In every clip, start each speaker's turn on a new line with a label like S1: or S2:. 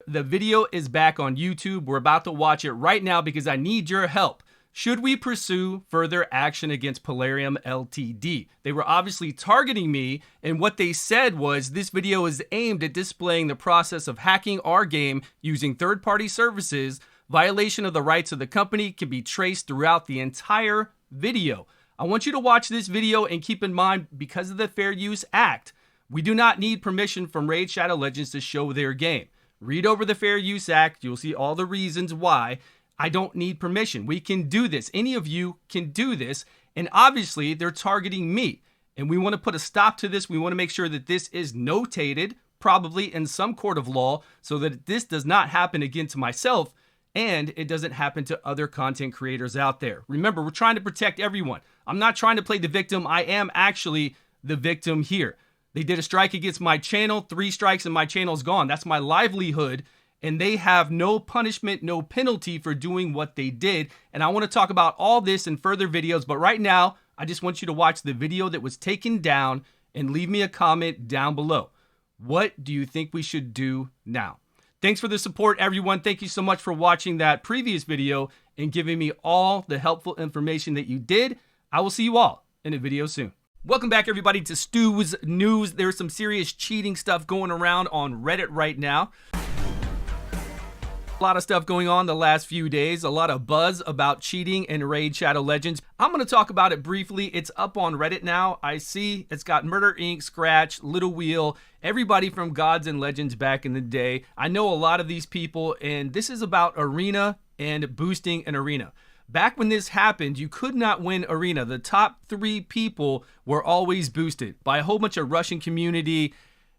S1: the video is back on YouTube. We're about to watch it right now because I need your help. Should we pursue further action against Plarium LTD? They were obviously targeting me, and what they said was this video is aimed at displaying the process of hacking our game using third-party services. Violation of the rights of the company can be traced throughout the entire video. I want you to watch this video and keep in mind, because of the Fair Use Act, we do not need permission from Raid Shadow Legends to show their game. Read over the Fair Use Act. You'll see all the reasons why I don't need permission. We can do this. Any of you can do this. And obviously, they're targeting me. And we want to put a stop to this. We want to make sure that this is notated, probably in some court of law, so that this does not happen again to myself and it doesn't happen to other content creators out there. Remember, we're trying to protect everyone. I'm not trying to play the victim. I am actually the victim here. They did a strike against my channel. 3 strikes and my channel's gone. That's my livelihood. And they have no punishment, no penalty for doing what they did. And I want to talk about all this in further videos. But right now, I just want you to watch the video that was taken down and leave me a comment down below. What do you think we should do now? Thanks for the support, everyone. Thank you so much for watching that previous video and giving me all the helpful information that you did. I will see you all in a video soon. Welcome back, everybody, to Stew's News. There's some serious cheating stuff going around on Reddit right now. A lot of stuff going on the last few days, a lot of buzz about cheating in Raid Shadow Legends. I'm going to talk about it briefly. It's up on Reddit now. I see it's got Murder Inc., Scratch, Little Wheel, everybody from Gods and Legends back in the day. I know a lot of these people, and this is about Arena and boosting an Arena. Back when this happened, you could not win Arena. The top 3 people were always boosted by a whole bunch of Russian community.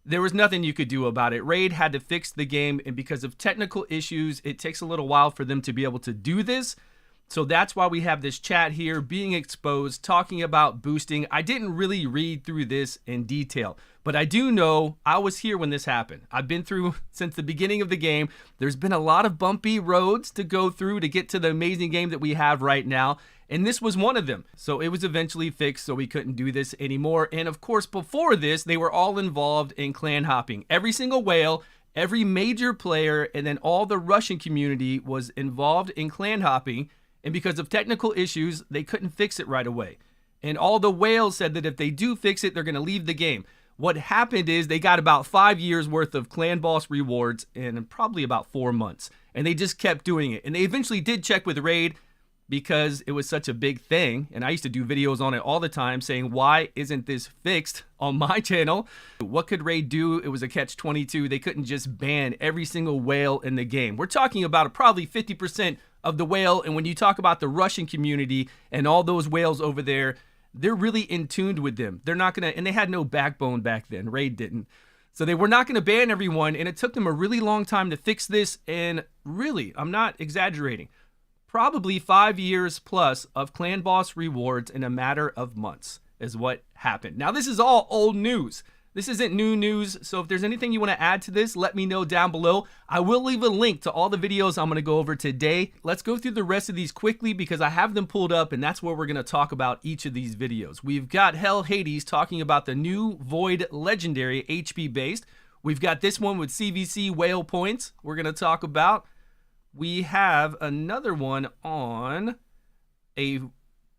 S1: There was nothing you could do about it. Raid had to fix the game, and because of technical issues, it takes a little while for them to be able to do this. So that's why we have this chat here being exposed, talking about boosting. I didn't really read through this in detail, but I do know I was here when this happened. I've been through since the beginning of the game. There's been a lot of bumpy roads to go through to get to the amazing game that we have right now. And this was one of them. So it was eventually fixed so we couldn't do this anymore. And of course, before this, they were all involved in clan hopping. Every single whale, every major player, and then all the Russian community was involved in clan hopping. And because of technical issues, they couldn't fix it right away. And all the whales said that if they do fix it, they're going to leave the game. What happened is they got about 5 years worth of clan boss rewards in probably about 4 months. And they just kept doing it. And they eventually did check with Raid because it was such a big thing. And I used to do videos on it all the time saying, why isn't this fixed on my channel? What could Raid do? It was a catch-22. They couldn't just ban every single whale in the game. We're talking about probably 50% of the whale. And when you talk about the Russian community and all those whales over there, they're really in tune with them. They're not going to, and they had no backbone back then. Raid didn't. So they were not going to ban everyone. And it took them a really long time to fix this. And really, I'm not exaggerating, probably 5 years plus of clan boss rewards in a matter of months is what happened. Now, this is all old news. This isn't new news, so if there's anything you want to add to this, let me know down below. I will leave a link to all the videos I'm going to go over today. Let's go through the rest of these quickly because I have them pulled up, and that's where we're going to talk about each of these videos. We've got Hell Hades talking about the new Void Legendary HP based. We've got this one with CVC whale points we're going to talk about. We have another one on a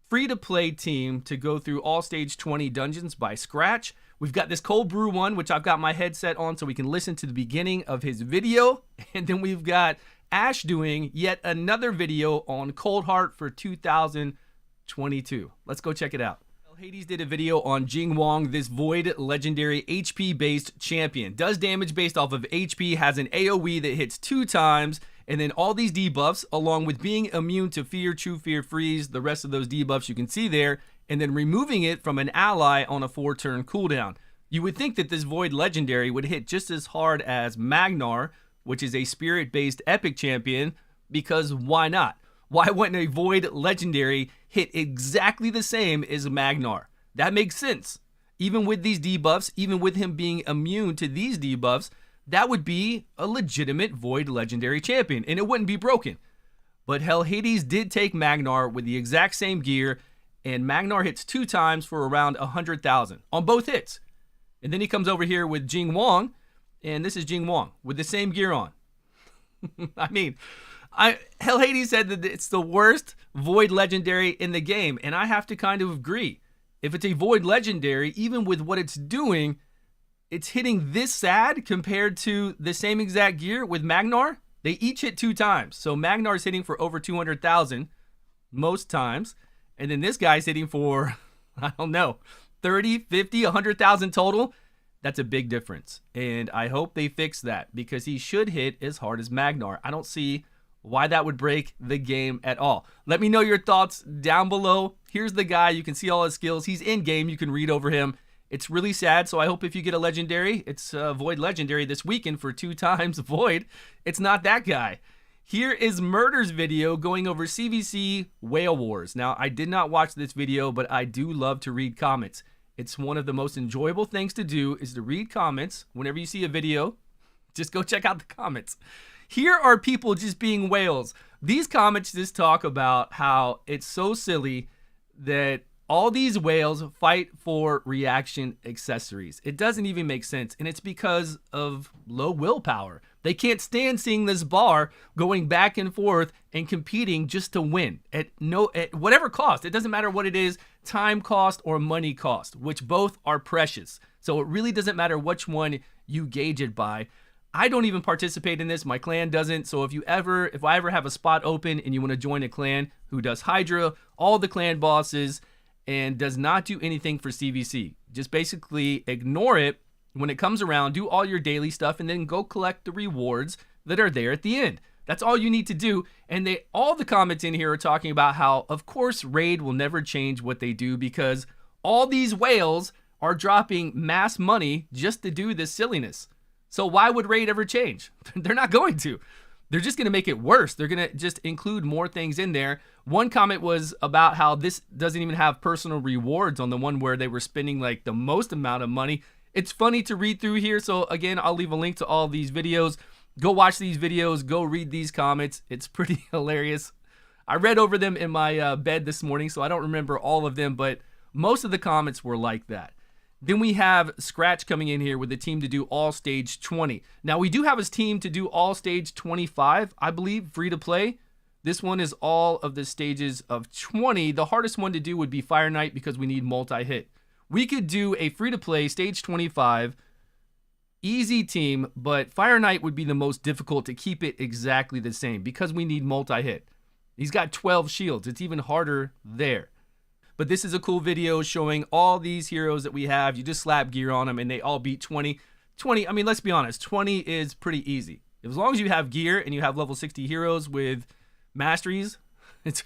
S1: free-to-play team to go through all stage 20 dungeons by Scratch. We've got this Cold Brew one, which I've got my headset on so we can listen to the beginning of his video. And then we've got Ash doing yet another video on Cold Heart for 2022. Let's go check it out. Hades did a video on Jing Wong, this Void Legendary HP-based champion. Does damage based off of HP, has an AoE that hits 2 times, and then all these debuffs, along with being immune to Fear, True Fear, Freeze, the rest of those debuffs you can see there, and then removing it from an ally on a 4-turn cooldown. You would think that this Void Legendary would hit just as hard as Magnar, which is a spirit-based epic champion, because why not? Why wouldn't a Void Legendary hit exactly the same as Magnar? That makes sense. Even with these debuffs, even with him being immune to these debuffs, that would be a legitimate Void Legendary champion, and it wouldn't be broken. But Hell Hades did take Magnar with the exact same gear, and Magnar hits 2 times for around 100,000 on both hits. And then he comes over here with Jing Wong, and this is Jing Wong with the same gear on. I mean, Hell Hades said that it's the worst Void Legendary in the game, and I have to kind of agree. If it's a Void Legendary, even with what it's doing, it's hitting this sad compared to the same exact gear with Magnar. They each hit 2 times. So Magnar's hitting for over 200,000 most times, and then this guy's hitting for, I don't know, 30, 50, 100,000 total. That's a big difference, and I hope they fix that because he should hit as hard as Magnar. I don't see why that would break the game at all. Let me know your thoughts down below. Here's the guy. You can see all his skills. He's in game. You can read over him. It's really sad, so I hope if you get a legendary, it's Void Legendary this weekend for 2 times Void. It's not that guy. Here is Murder's video going over CVC Whale Wars. Now, I did not watch this video, but I do love to read comments. It's one of the most enjoyable things to do is to read comments. Whenever you see a video, just go check out the comments. Here are people just being whales. These comments just talk about how it's so silly that all these whales fight for reaction accessories. It doesn't even make sense, and it's because of low willpower. They can't stand seeing this bar going back and forth and competing just to win at whatever cost. It doesn't matter what it is, time cost or money cost, which both are precious. So it really doesn't matter which one you gauge it by. I don't even participate in this. My clan doesn't. So if I ever have a spot open and you want to join a clan who does Hydra, all the clan bosses, and does not do anything for CVC, just basically ignore it when it comes around, do all your daily stuff, and then go collect the rewards that are there at the end. That's all you need to do. And all the comments in here are talking about how, of course, Raid will never change what they do because all these whales are dropping mass money just to do this silliness. So why would Raid ever change? They're not going to. They're just going to make it worse. They're going to just include more things in there. One comment was about how this doesn't even have personal rewards on the one where they were spending like the most amount of money. It's funny to read through here. So again, I'll leave a link to all these videos. Go watch these videos. Go read these comments. It's pretty hilarious. I read over them in my bed this morning, so I don't remember all of them, but most of the comments were like that. Then we have Scratch coming in here with a team to do all stage 20. Now we do have his team to do all stage 25, I believe, free to play. This one is all of the stages of 20. The hardest one to do would be Fire Knight because we need multi-hit. We could do a free to play stage 25 easy team, but Fire Knight would be the most difficult to keep it exactly the same because we need multi-hit. He's got 12 shields. It's even harder there. But this is a cool video showing all these heroes that we have. You just slap gear on them and they all beat 20. 20, I mean, let's be honest, 20 is pretty easy. As long as you have gear and you have level 60 heroes with masteries, it's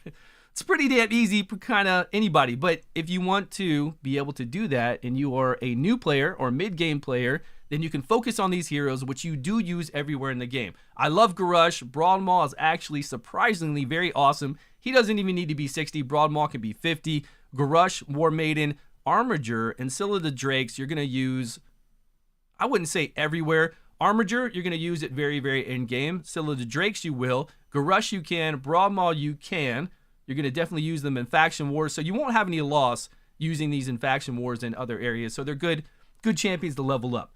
S1: pretty damn easy for kind of anybody. But if you want to be able to do that and you are a new player or mid-game player, then you can focus on these heroes, which you do use everywhere in the game. I love Garush. Broad Maul is actually surprisingly very awesome. He doesn't even need to be 60. Broad Maul can be 50. Garush, War Maiden, Armiger, and Scylla the Drakes, you're going to use, I wouldn't say everywhere. Armiger, you're going to use it very, very in-game. Scylla the Drakes, you will. Garush, you can. Broad Maul, you can. You're going to definitely use them in Faction Wars, so you won't have any loss using these in Faction Wars and other areas. So they're good champions to level up.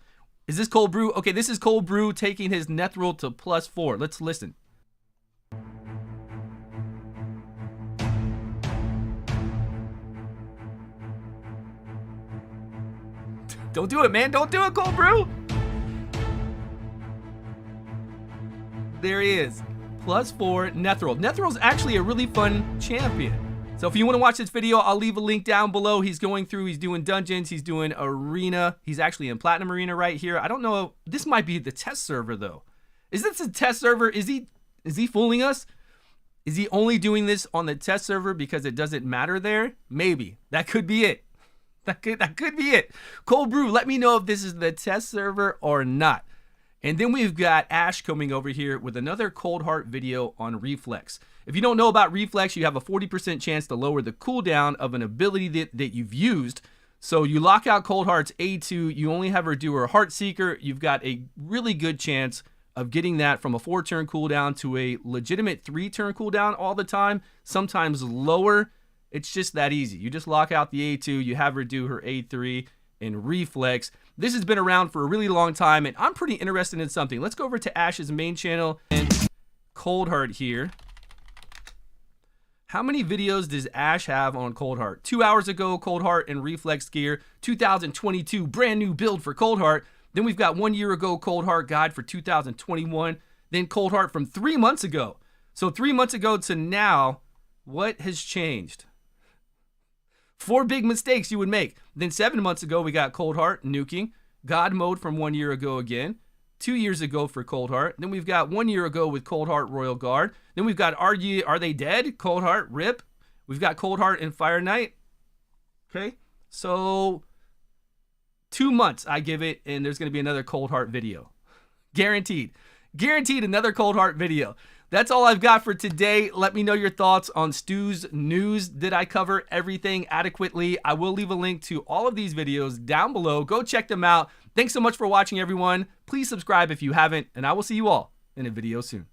S1: Is this Cold Brew? Okay, this is Cold Brew taking his Nethril to +4. Let's listen. Don't do it, man. Don't do it, Cold Brew. There he is. +4 Nethril. Nethril's actually a really fun champion. So if you want to watch this video, I'll leave a link down below. He's going through, he's doing dungeons, he's doing arena. He's actually in Platinum Arena right here. I don't know. This might be the test server though. Is this a test server? Is he fooling us? Is he only doing this on the test server because it doesn't matter there? Maybe. That could be it. That could be it. Cold Brew, let me know if this is the test server or not. And then we've got Ash coming over here with another Cold Heart video on Reflex. If you don't know about Reflex, you have a 40% chance to lower the cooldown of an ability that you've used. So you lock out Cold Heart's A2, you only have her do her Heart Seeker, you've got a really good chance of getting that from a 4-turn cooldown to a legitimate 3-turn cooldown all the time, sometimes lower. It's just that easy. You just lock out the A2, you have her do her A3, and Reflex. This has been around for a really long time, and I'm pretty interested in something. Let's go over to Ash's main channel and Cold Heart here. How many videos does Ash have on Cold Heart? 2 hours ago, Cold Heart and Reflex gear. 2022, brand new build for Cold Heart. Then we've got 1 year ago, Cold Heart guide for 2021. Then Cold Heart from 3 months ago. So 3 months ago to now, what has changed? 4 big mistakes you would make. Then 7 months ago, we got Cold Heart nuking. God mode from 1 year ago again. 2 years ago for Cold Heart. Then we've got 1 year ago with Cold Heart Royal Guard. Then we've got Are They Dead? Cold Heart RIP. We've got Cold Heart and Fire Knight. Okay, so 2 months I give it, and there's going to be another Cold Heart video. Guaranteed. Guaranteed another Cold Heart video. That's all I've got for today. Let me know your thoughts on Stew's news. Did I cover everything adequately? I will leave a link to all of these videos down below. Go check them out. Thanks so much for watching, everyone. Please subscribe if you haven't, and I will see you all in a video soon.